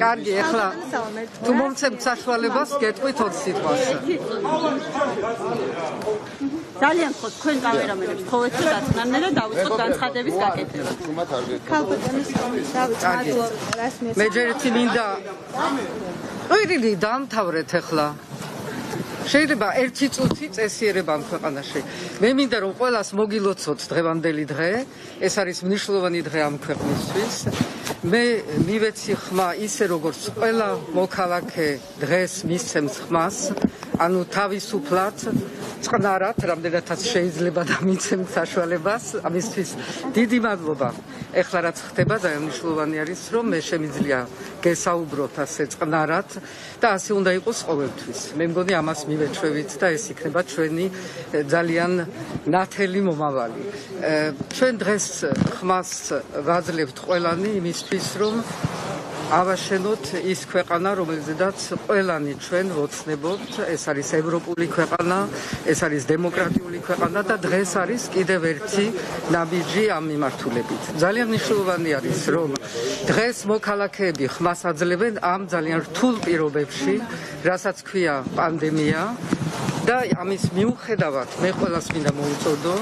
კარგი, ეხლა თუ მომცემთ საშუალებას, გეტყვით 20 სიტყვას. ძალიან ხო თქვენ კამერამენებსხოვეთ და დაწნანე და დავიწყოთ განცხადების გაკეთება. მე ჯერ ერთი მინდა ყვირილი დაამთავრეთ ეხლა. შეიძლება ერთი წუთი წესიერება ამ ქვეყანაში. მე მინდა რომ ყველას მოგილოცოთ დღევანდელი დღე, ეს არის მნიშვნელოვანი დღე ამ ქვეყნისთვის. მე მივეცი ხმა ისე როგორც ყველა მოქალაქე დღეს მისცემს ხმას, ანუ თავისუფლად, წყნარად, რამდენადაც შეიძლება და მიცემთ საშუალებას, ამისთვის დიდი მადლობა. ეხლა რაც ხდება, ძალიან მნიშვნელოვანი არის, რომ მე შემიძლია გესაუბროთ ასე წყნარად და ასე უნდა იყოს ყოველთვის. მე მგონი ამას მივეჩვევით და ეს იქნება ჩვენი ძალიან ნათელი მომავალი. ჩვენ დღეს ხმას ვაძლევთ ყველანი იმისთვის, რომ ავაშენოთ ის ქვეყანა, რომელზედაც ყველანი ჩვენ ვოცნებობთ, ეს არის ევროპული ქვეყანა, ეს არის დემოკრატიული ქვეყანა და დღეს არის კიდევ ერთი ნაბიჯი ამ მიმართულებით. ძალიან მნიშვნელოვანი არის, რომ დღეს მოქალაქეები ხმას აძლევენ ამ ძალიან რთულ პირობებში, რასაც ქვია პანდემია და ამის მიუხედავად მე ყველას მინდა მოუწოდო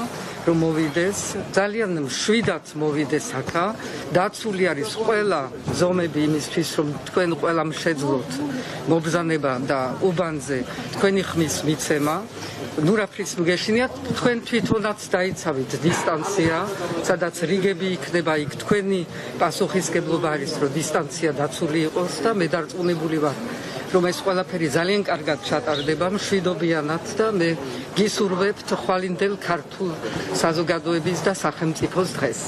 რომ მოვიდეს, ძალიან მშვიდად მოვიდეს აქა, დაცული არის ყველა ზომები იმისთვის, რომ თქვენ ყველამ შეძლოთ მობრძანება და უბანზე თქვენი ხმის მიცემა. ნურაფრის მგეშინიათ, თქვენ თვითონაც დაიცავით დისტანცია, სადაც რიგები იქნება იქ თქვენი პასუხისგებლობა არის, რომ დისტანცია დაცული იყოს და მე დარწმუნებული ვარ, რომ ეს ყველაფერი ძალიან კარგად ჩატარდება მშვიდობიანად და მე გისურვებთ ხვალინდელ ქართულ საზოგადოების და სახელმწიფოს დღეს.